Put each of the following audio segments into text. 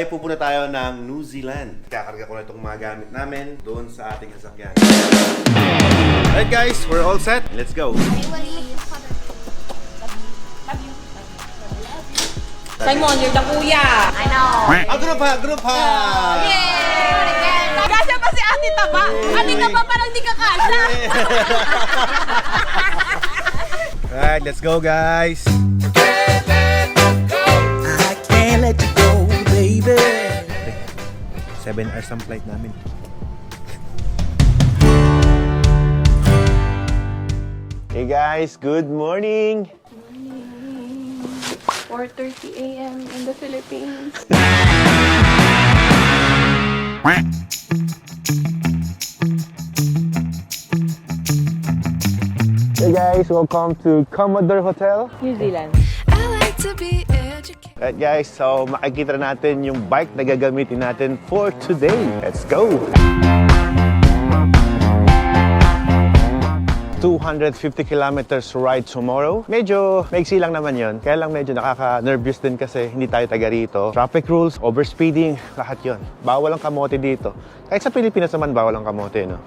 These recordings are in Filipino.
ay pupunta tayo ng New Zealand. Kakarga ko na itong mga gamit namin doon sa ating sasakyan. Alright guys, we're all set. Let's go. Simon, you're the kuya. I know. Group ha! Yay! Kasya pa si Ate Taba. Ate Taba parang di ka kasya. Alright, let's go guys. I can't let you go, baby. 7 hours ang flight namin. Hey guys, good morning! 4:30 a.m. in the Philippines. Hey guys, welcome to Commodore Hotel. New Zealand. I like to be educated. Alright guys, so makikita natin yung bike na gagamitin natin for today. Let's go! 250 kilometers ride tomorrow. Medyo maiksi lang naman yon. Kaya lang medyo nakaka-nervous din kasi hindi tayo taga rito. Traffic rules, overspeeding, lahat yon. Bawal ang kamote dito. Kahit sa Pilipinas naman, bawal ang kamote, no?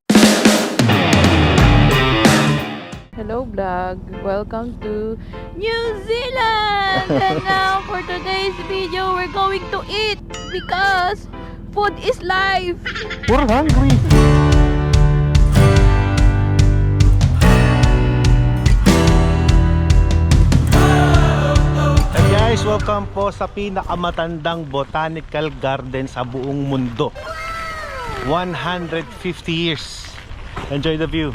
Hello vlog, welcome to New Zealand! And now for today's video, we're going to eat because food is life! We're hungry! Hey guys, welcome po sa pinakamatandang botanical garden sa buong mundo. 150 years. Enjoy the view.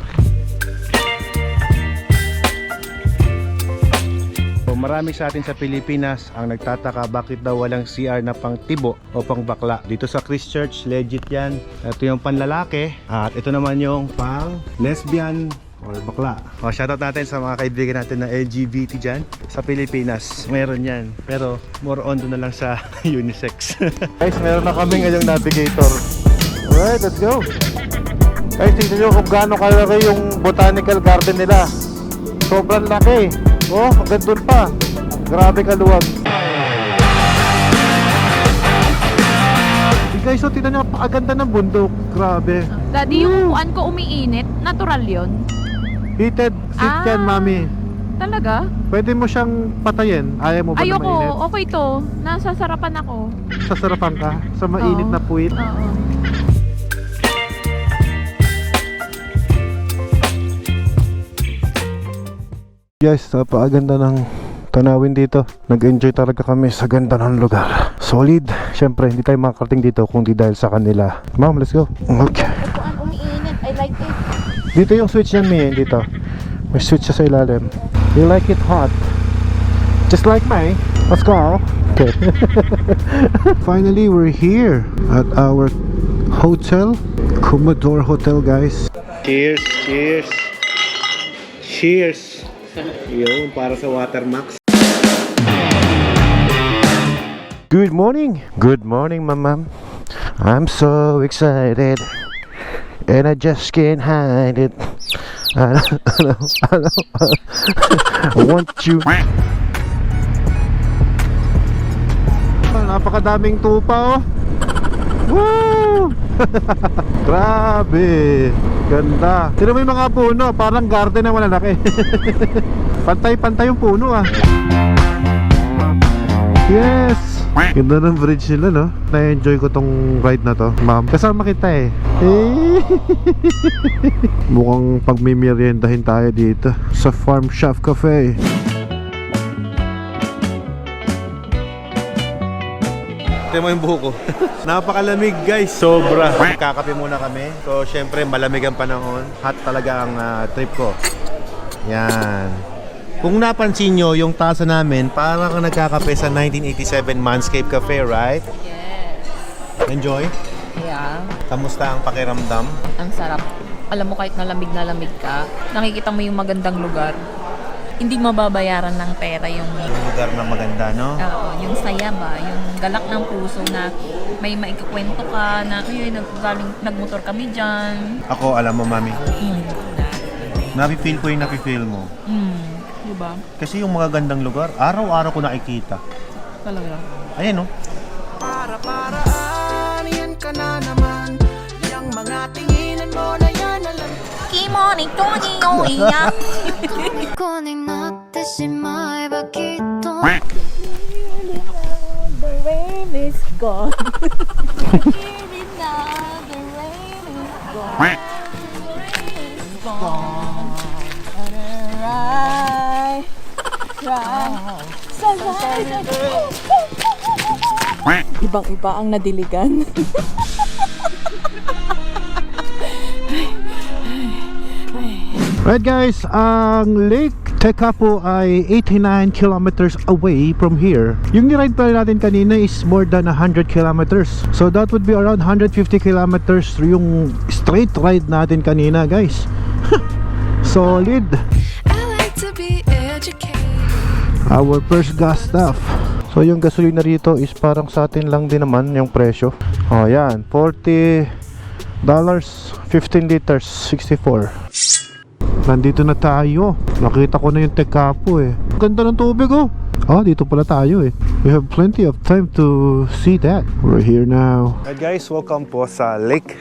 Marami sa atin sa Pilipinas ang nagtataka bakit daw walang CR na pang tibo o pang bakla. Dito sa Christchurch, legit yan. Ito yung panlalaki at ito naman yung pang lesbian or bakla. O, shoutout natin sa mga kaibigan natin na LGBT dyan. Sa Pilipinas, meron yan. Pero more on doon na lang sa unisex. Guys, meron na kami ngayong navigator. Alright, let's go. Guys, tignan nyo kung gaano kalaki yung botanical garden nila. Sobrang laki. Oh, hanggang doon pa. Grabe kaluwag. Guys, so tignan nyo, napakaganda ng bundok. Grabe. Daddy, yung upuan ko umiinit, natural yon. Heated seat yan, mami. Talaga? Pwede mo siyang patayin. Ayaw mo ba na mainit? Ayoko, okay to. Nasasarapan ako. Sasarapan ka sa mainit Oo. na puwit. Oo. Guys, napakaganda ng tanawin dito. Nag-enjoy talaga kami sa ganda ng lugar. Solid. Siyempre, hindi tayo makakarating dito kung di dahil sa kanila. Ma'am, let's go. Okay. Upuan umiinit, I like it. Dito yung switch yan, Mie. Dito. May switch siya sa ilalim. You like it hot? Just like me. Let's go. Okay. Finally, we're here at our hotel. Commodore Hotel, guys. Cheers, cheers. Cheers. Yun, para sa Watermax. Good morning. Good morning, ma'am. I'm so excited. And I just can't hide it. I want you. Napakadaming tupa, oh. Woo! Grabe. Ganda. Sino mo yung mga puno? Parang garden na malalaki. Pantay-pantay yung puno, ah. Yes! Ganda ng bridge nila, no? Na-enjoy ko tong ride na to, ma'am. Kasama kita eh. Mukhang pagmimeriendahin tayo dito sa Farm Shop Cafe. Ito mo yung buho ko. Napakalamig guys, sobra. Kakape muna kami. So syempre malamig ang panahon. Hot talaga ang trip ko. Yan. Kung napansin nyo, yung tasa namin parang nagkakape sa 1987 Manscape Cafe, right? Yes. Enjoy? Yeah. Kamusta ang pakiramdam? Ang sarap. Alam mo, kahit na lamig ka, nakikita mo yung magandang lugar. Hindi mababayaran ng pera yung Lugar na maganda, no? oo, yung saya ba, yung galak ng puso na may maikukwento ka na nagmotor kami dyan. Ako, alam mo, mami, Mm. napi-feel ko yung napi-feel mo. Diba? Kasi yung mga gandang lugar, araw-araw ko nakikita. Talaga. Ayan, no? Para paraan, yan ka na naman. Yang mga tinginan mo na yan, alam虜になってしまえばきっと The rain is gone. Even now, the rain is gone. The rain is gone. Right, right. Ibang-iba ang nadiligan. Right guys, ang Lake Tekapo ay 89 kilometers away from here. Yung niride pa natin kanina is more than 100 kilometers. So that would be around 150 kilometers yung straight ride natin kanina guys. Solid. I like to be educated. Our first gas stop. So yung gasolina rito is parang sa atin lang din naman yung presyo. Oh yan, $40, 15 liters, 64. Nandito na tayo. Nakita ko na yung Tekapo eh. Ganda ng tubig oh. Ah, dito pala tayo eh. We have plenty of time to see that. We're here now. Alright guys, welcome po sa Lake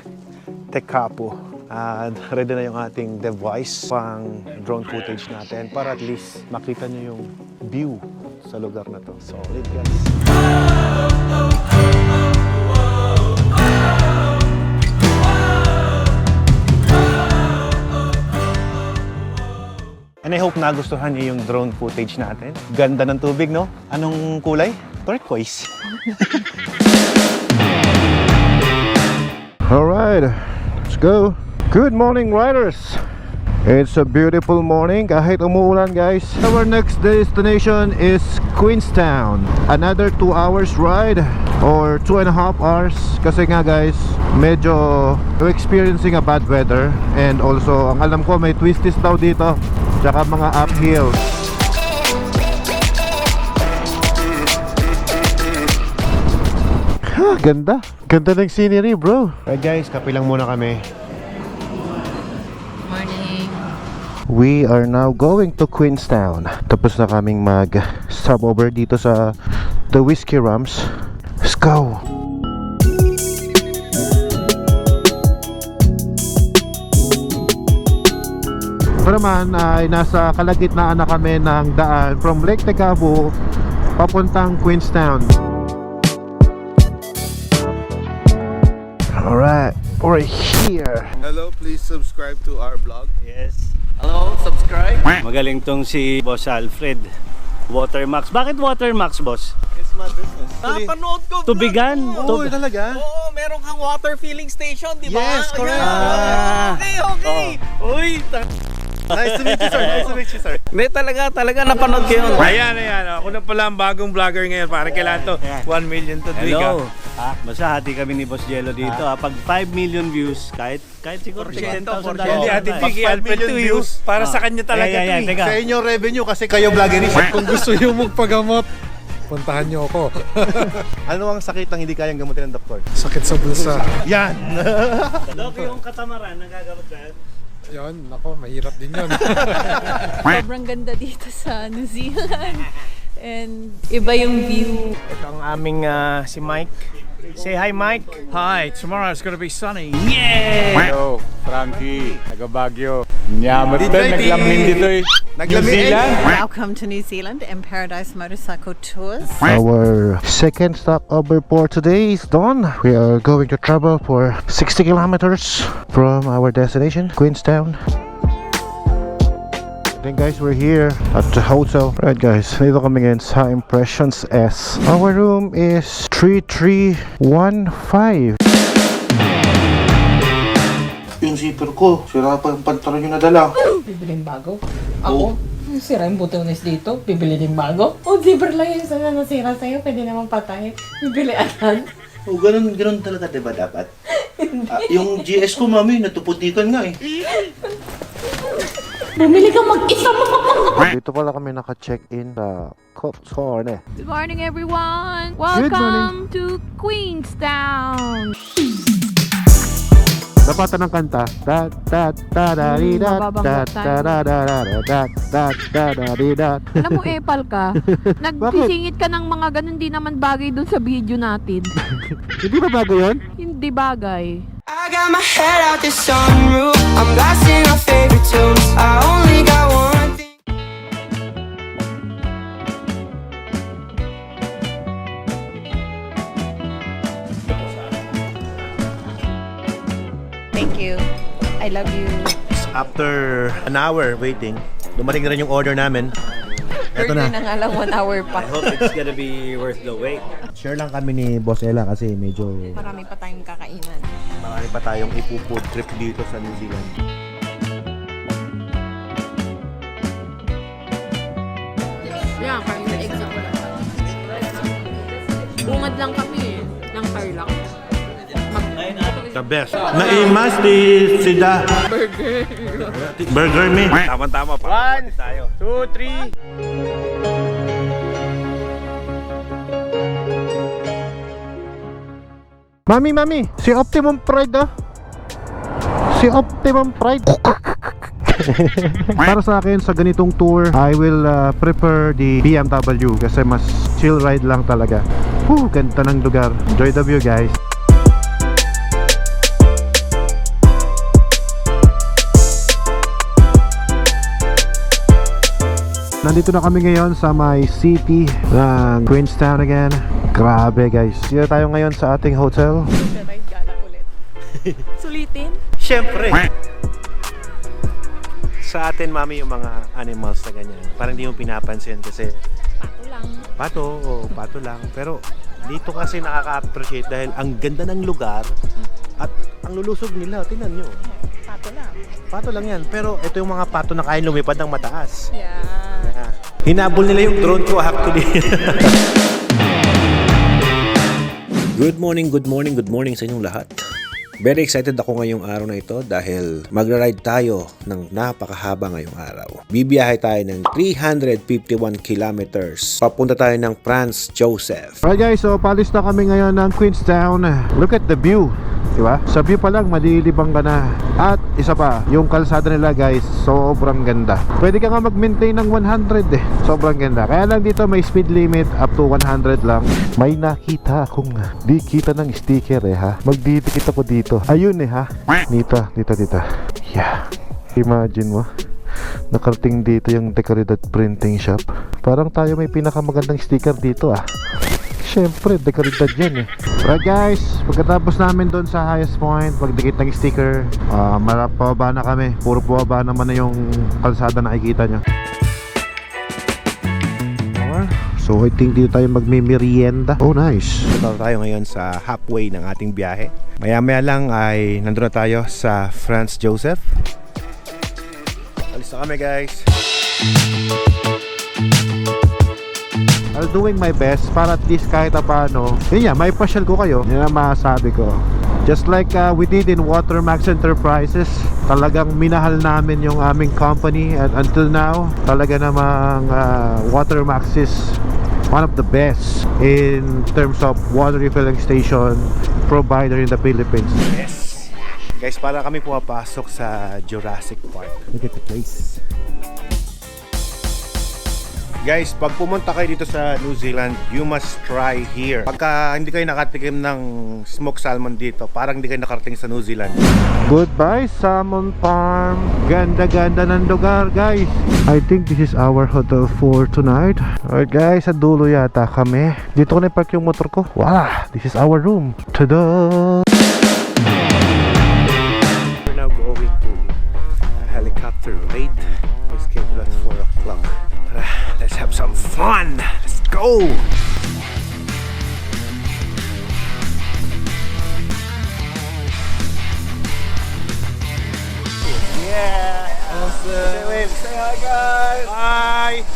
Tekapo. At ready na yung ating device pang drone footage natin para at least makita nyo yung view sa lugar na to. So, ulit guys. And I hope nagustuhan niyo yung drone footage natin. Ganda ng tubig, no? Anong kulay? Turquoise. Alright, let's go. Good morning, riders. It's a beautiful morning kahit umuulan guys. Our next destination is Queenstown. Another 2 hours ride or 2.5 hours kasi nga guys medyo experiencing a bad weather and also ang alam ko may twisties daw dito tsaka mga uphill. Ganda. Ganda ng scenery bro. Right guys, kape lang muna kami. Morning. We are now going to Queenstown. Tapos na kaming mag-stop over dito sa The Whiskey Rams. Let's go! Ito naman ay nasa kalagitnaan na kami ng daan from Lake Tekapo papuntang Queenstown. Alright, we're here. Hello, please subscribe to our blog. Yes. Hello, subscribe. Magaling tong si Boss Alfred. Watermax. Bakit Watermax, boss? It's my business. Napanood ko. Tubigan. Oo, talaga? Oo, meron kang water filling station, di ba? Yes, correct. Ayan. Okay, okay. Uy, Nice to meet you, sir. Nice to meet you, sir. Hindi, talaga napanood ko yun. Ayan. Ako na pala ang bagong vlogger ngayon. Parang kailangan to 1 million to Hello. Basta hati kami ni Boss Jello dito. Pag 5 million views, kahit siguro $10,000. Hindi, Ate Vicky, Alfred to views. Para sa kanya talaga to eh. Teka. Sa inyong revenue kasi kayo vloggeries. Kung gusto nyo magpagamot, puntahan nyo ako. Ano ang sakit ang hindi kayang gamutin ng doktor? Sakit sa bulsa. Yan! Dok, yung katamaran, nagagamot ka? Yun, nako, mahirap din yun. Sobrang ganda dito sa New Zealand. And iba yung view. Ito ang aming si Mike. Say hi, Mike. Hi, tomorrow it's gonna be sunny. Hello, Frankie, taga Baguio. Nyamot din, naglamin dito eh. New Zealand. Welcome to New Zealand and Paradise Motorcycle Tours. Our second stop over for today is done. We are going to travel for 60 kilometers from our destination, Queenstown. Then guys, we're here at the hotel. Right guys, dito kami ngayon sa Impressions S. Our room is 3315. Yung zipper ko, sira pa yung pantalon yung nadala. Bibilin bago? Ako? Sira yung butones dito, bibili din bago? O, zipper lang yung sana nasira sa'yo, pwede naman patay. Bibili agad. O, ganun talaga diba dapat? Yung GS ko, mami, natuputikan nga eh. Bumili ka mag-isa mo! Dito pala kami naka-check-in sa Cotsworth. Good morning, everyone. Good morning. Welcome to Queenstown. Tapatan ng kanta. Dat dat da da di dat dat da da da da dat dat da da di dat. Alam mo, epal ka. Nagsisingit ka ng mga ganun, di naman bagay dun sa video natin. Hindi ba bago yun? Hindi bagay. I got my head out the sunroof. I'm blasting our favorite tunes. I only got one thing. Thank you. I love you. After an hour waiting, dumating na rin yung order namin. Ito na. nga lang 1 hour pa. I hope it's gonna be worth the wait. Share lang kami ni Boss Ella kasi medyo Marami pa tayong kakainan. marami pa tayong ipo-food trip dito sa New Zealand. Yeah, kami na-exit ko lang. Bungad lang kami eh. Ng Tarlac. The best. Naimas di sida. Burger me. Tama-tama pa. 1, 2, 3. Mami, si Optimum Pride Si Optimum Pride. Para sa akin, sa ganitong tour, I will prefer the BMW kasi mas chill ride lang talaga. Ganda ng lugar. Enjoy the view, guys. Nandito na kami ngayon sa my city ng Queenstown again. Grabe, guys. Dito tayo ngayon sa ating hotel. Sulitin? Siyempre. Sa atin, mami, yung mga animals na ganyan, parang hindi mo pinapansin kasi Pato lang. pato lang. Pero dito kasi nakaka-appreciate dahil ang ganda ng lugar at ang lulusog nila. Tingnan nyo. Pato lang. Pato lang yan. Pero ito yung mga pato na kaya lumipad ng mataas. Yeah. Hinabol nila yung drone ko actually. Good morning sa inyong lahat. Very excited ako ngayong araw na ito dahil magra-ride tayo ng napakahaba ngayong araw. Bibiyahe tayo ng 351 kilometers. Papunta tayo ng Franz Joseph. Alright guys, so palis na kami ngayon ng Queenstown. Look at the view. Diba? Sa view pa lang, malilibang ka na. At isa pa, yung kalsada nila guys, sobrang ganda. Pwede ka nga mag-maintain ng 100 eh. Sobrang ganda. Kaya lang dito may speed limit up to 100 lang. May nakita akong di kita ng sticker eh ha. Magdidikit ako dito. Ayun eh ha. Dito. Yeah. Imagine mo. Nakarating dito yung Decoridad Printing Shop. Parang tayo may pinakamagandang sticker dito ah. Siyempre, Decoridad yan eh. Right guys, pagkatapos namin doon sa highest point, pagdikit ng sticker, pababa na kami. Puro pababa naman na yung kalsada na nakikita nyo. So I think dito tayo magmimerienda. Oh nice. Dito tayo ngayon sa halfway ng ating biyahe. Maya lang ay nandun na tayo sa Franz Joseph. Alis na kami guys. I'm doing my best para at least kahit paano, yun yan, may pasyal ko kayo. Yan ang masasabi ko. Just like we did in Watermax Enterprises, talagang minahal namin yung aming company. And until now, talaga namang Watermax is one of the best in terms of water refilling station provider in the Philippines. Yes! Guys, para kami pumapasok sa Jurassic Park. Look at the place. Guys, pag pumunta kayo dito sa New Zealand, you must try here. Pagka hindi kayo nakatikim ng smoked salmon dito, parang hindi kayo nakarating sa New Zealand. Goodbye, Salmon Farm. Ganda-ganda ng lugar, guys. I think this is our hotel for tonight. Alright guys, sa dulo yata kami. Dito ko na-park yung motor ko. Wow, this is our room. Tada! We're now going to a helicopter raid. We're scheduled at 4 o'clock. Let's have some fun. Let's go. Yeah. Awesome. Say hi guys. Bye.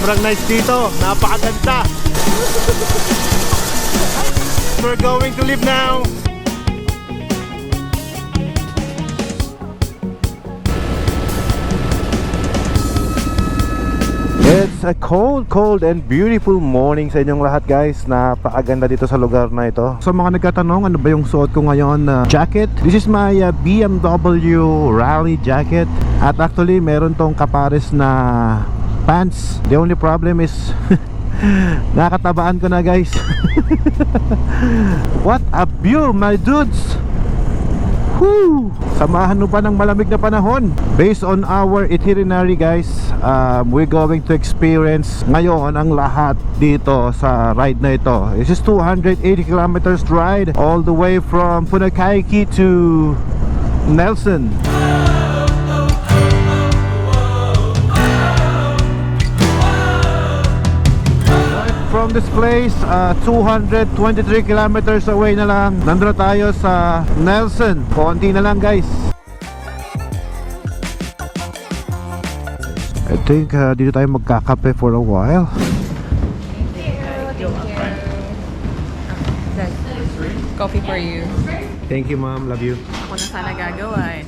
Sobrang nice dito. Napakaganda. We're going to leave now. It's a cold and beautiful morning sa inyong lahat, guys. Napakaganda dito sa lugar na ito. Sa mga nagtatanong, ano ba yung suot ko ngayon na jacket? This is my BMW Rally jacket. At actually, meron tong kapares na pants. The only problem is nakatabaan ko na, guys. What a view, my dudes! Woo! Samahan mo pa ng malamig na panahon. Based on our itinerary, guys, we're going to experience ngayon ang lahat dito sa ride na ito. This is 280 kilometers ride all the way from Punakaiki to Nelson. From this place, 223 kilometers away na lang. Nandun na tayo sa Nelson. Konti na lang, guys. I think dito tayo magkakape for a while. Coffee for you. Thank you, ma'am. Love you. Ako na sana gagawa eh.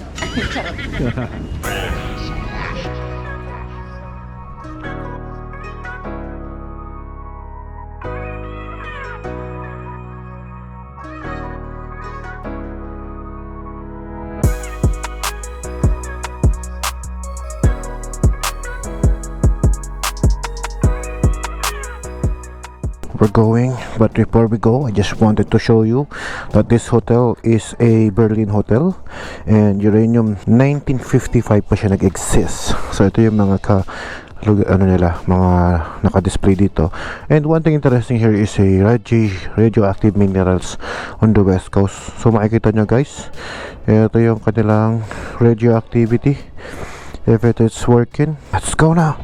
We're going, but before we go, I just wanted to show you that this hotel is a Berlin hotel and uranium 1955 pa siya nag-exist. So ito yung mga mga naka-display dito. And one thing interesting here is a radioactive minerals on the west coast. So makikita nyo, guys, ito yung kanilang radioactivity. If it is working, let's go now.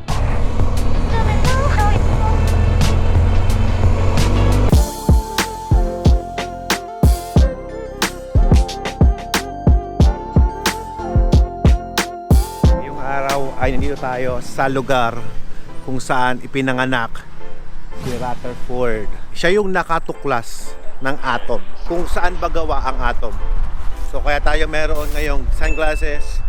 Ay, nandito tayo sa lugar kung saan ipinanganak si Rutherford. Siya yung nakatuklas ng atom, kung saan ba gawa ang atom. So kaya tayo meron ngayong sunglasses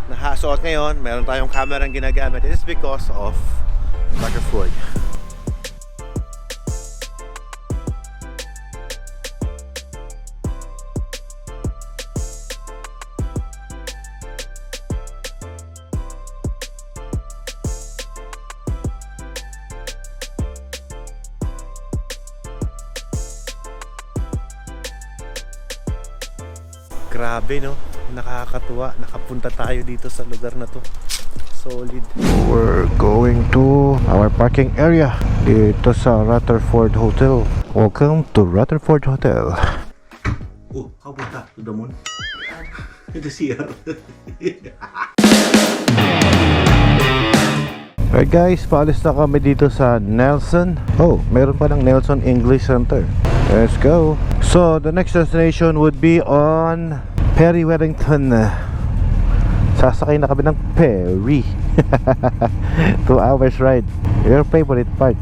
na suot ngayon, meron tayong camera ang ginagamit. It is because of Rutherford. Grabe, no? Nakakatuwa. Nakapunta tayo dito sa lugar na to. Solid. We're going to our parking area dito sa Rutherford Hotel. Welcome to Rutherford Hotel. Oh, how about that? To the moon? Ito siya. Alright, guys, paalis na kami dito sa Nelson. Oh, meron pa ng Nelson English Center. Let's go. So the next destination would be on Perry Wellington. Sasakay na kami ng Perry. 2 hours ride. Your favorite part?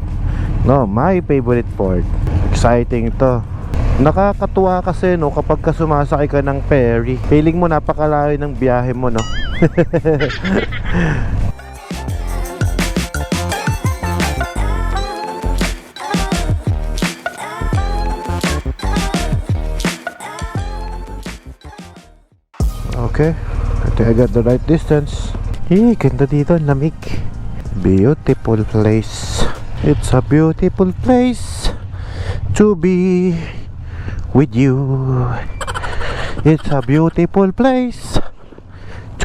No, my favorite part. Exciting ito. Nakakatuwa kasi, no, kapag ka sumasakay ka ng Perry, feeling mo napakalayo ng biyahe mo, no? Okay, I think I got the right distance. Ganda dito, lamig. Beautiful place. It's a beautiful place to be with you. It's a beautiful place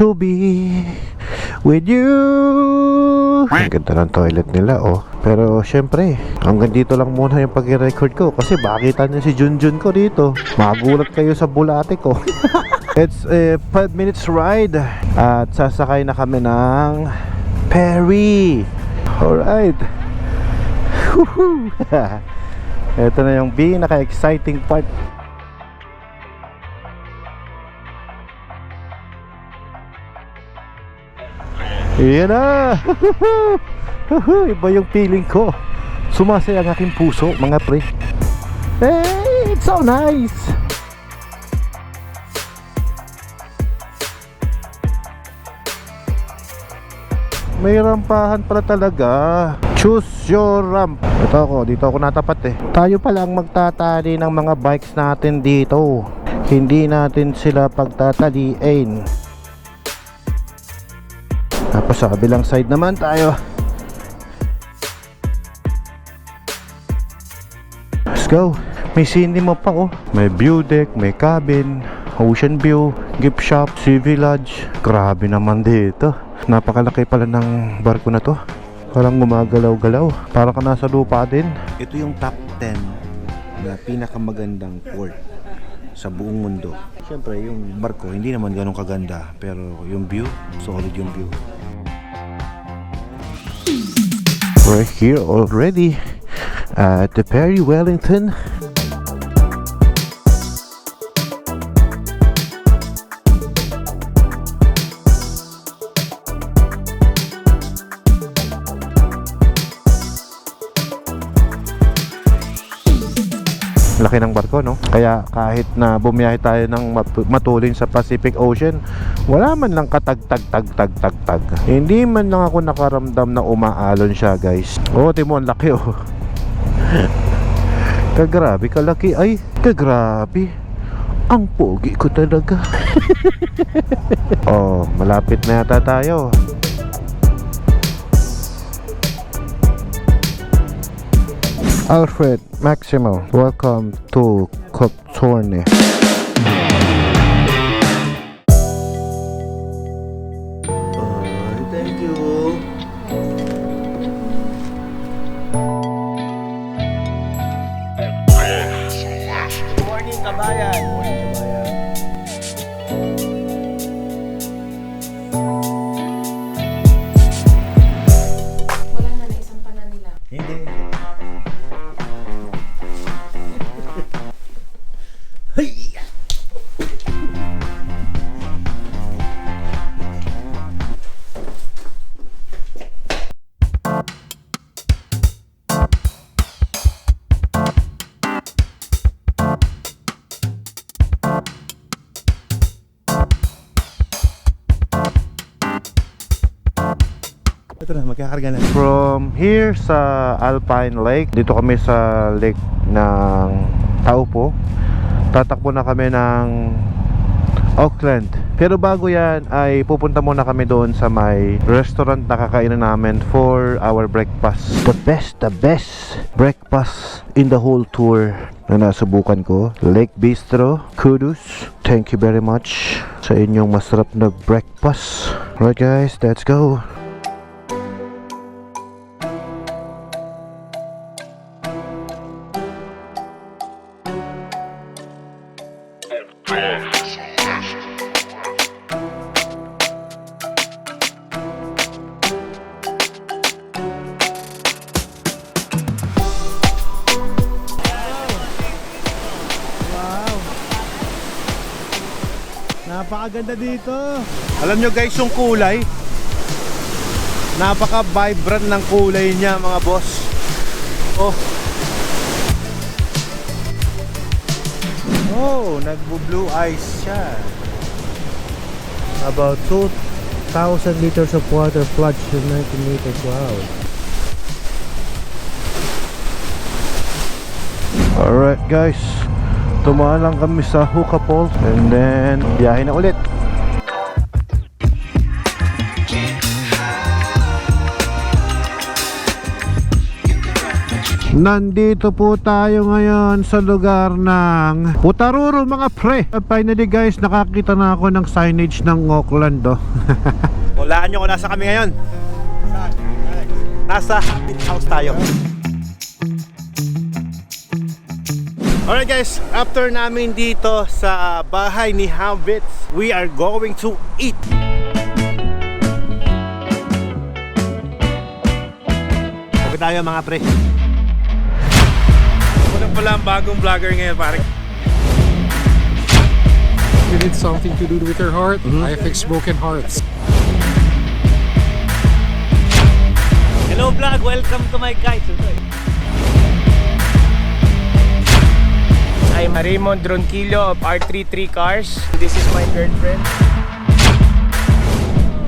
to be with you. Ang ganda ng toilet nila, oh. Pero syempre, hanggang dito lang muna yung pag-record ko kasi bakita niyo si Junjun ko dito. Magulat kayo sa bulate ko. It's a 5 minutes ride at sasakay na kami ng Perry. Alright. Ito na yung pinaka-exciting part. Yan na. Iba yung feeling ko. Sumasaya ang aking puso, mga pre. Hey, it's so nice. May rampahan pala talaga. Choose your ramp. Dito ako natapat eh. Tayo pala ang magtatali ng mga bikes natin dito. Hindi natin sila pagtataliin. Tapos sa kabilang side naman tayo. Let's go. May cinema pa oh. May view deck, may cabin, ocean view, gift shop, sea village. Grabe naman dito. Napakalaki pala ng barko na to. Parang gumagalaw-galaw. Parang ka nasa lupa din. Ito yung top 10 na pinakamagandang port sa buong mundo. Siyempre yung barko hindi naman ganun kaganda, pero yung view, solid yung view. We're here already at the Perry Wellington. Laki ng barko, no? Kaya kahit na bumiyahe tayo ng matulin sa Pacific Ocean, wala man lang katag-tag-tag-tag-tag. Hindi man lang ako nakaramdam na umaalon siya, guys. Oh, timo, ang laki, oh. Kagrabe, kalaki. Ay, kagrabe. Ang pogi ko talaga. Oh, malapit na yata tayo. Alfred Maximo, welcome to Coptorne. Thank you. Morning, kabayan. Wala na, naisang pa na nila. Hindi. Ito na, magkakarga na. From here sa Alpine Lake, dito kami sa lake ng Taupo. Tatakbo na kami ng Auckland. Pero bago yan ay pupunta muna kami doon sa may restaurant na kakainan namin for our breakfast. The best breakfast in the whole tour na nasubukan ko. Lake Bistro, kudos. Thank you very much sa inyong masarap na breakfast. Alright guys, let's go. Napakaganda dito. Alam nyo guys, yung kulay, napaka-vibrant ng kulay niya mga boss. Oh, nagbo-blue eyes siya. About 2,000 liters of water floods to 19 meters. Wow. Alright guys, tumaan lang kami sa Hookah Falls and then biyahe na ulit. Nandito po tayo ngayon sa lugar ng Putaruru mga pre. Finally guys, nakakita na ako ng signage ng Auckland oh. Hulaan nyo kung nasa kami ngayon. Nasa beach house tayo. Alright guys, after namin dito sa bahay ni Habits, we are going to eat. Sabi tayo mga pre. Wala pala ang bagong vlogger ngayon, pare. You need something to do with your heart? I fix broken hearts. Hello vlog! Welcome to my guys! I'm Raymond Ronquillo of R33 Cars. This is my girlfriend.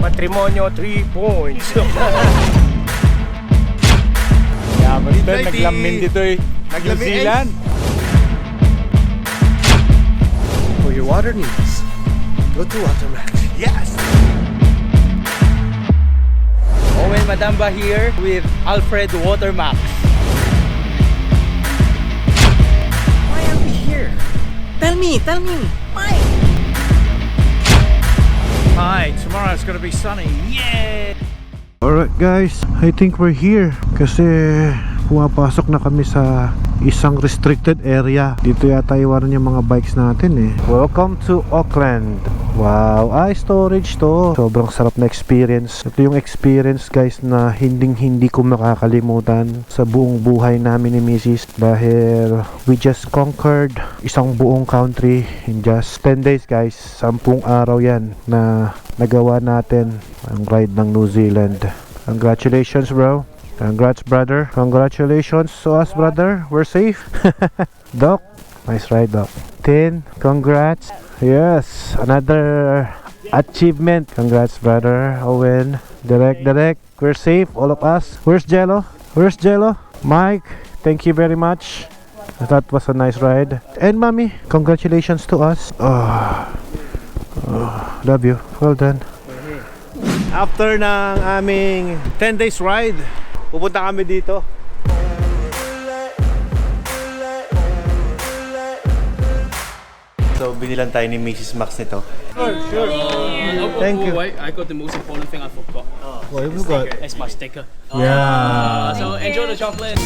Matrimonio 3 points. Yaman din, naglamin dito eh. New Zealand. For your water needs, go to Watermax. Yes! Owen Madamba here with Alfred Watermax. Why are we here? Tell me. Why? Hi, tomorrow's gonna be sunny. Yeah! Alright guys, I think we're here kasi pumapasok na kami sa isang restricted area. Dito yata iwanan yung mga bikes natin eh. Welcome to Auckland. Wow, storage to. Sobrang sarap na experience. Ito yung experience guys na hindi ko makakalimutan sa buong buhay namin ni Mrs. Dahil we just conquered isang buong country in just 10 days guys. 10 araw yan na nagawa natin ang ride ng New Zealand. Congratulations bro. Congrats brother. Congratulations to us brother. We're safe. Doc, nice ride Doc. 10, congrats. Yes, another achievement. Congrats brother Owen. Direct, we're safe, all of us. Where's Jello? Mike, thank you very much. That was a nice ride. And mommy, congratulations to us. Love you. Well done. After ng aming 10 days ride, pupunta kami dito. So, binilan tayo ni Mrs. Max nito. Sure. Thank you. Wait, I got the most important thing I forgot. What have you got? It's my sticker. Yeah. So enjoy the chocolate.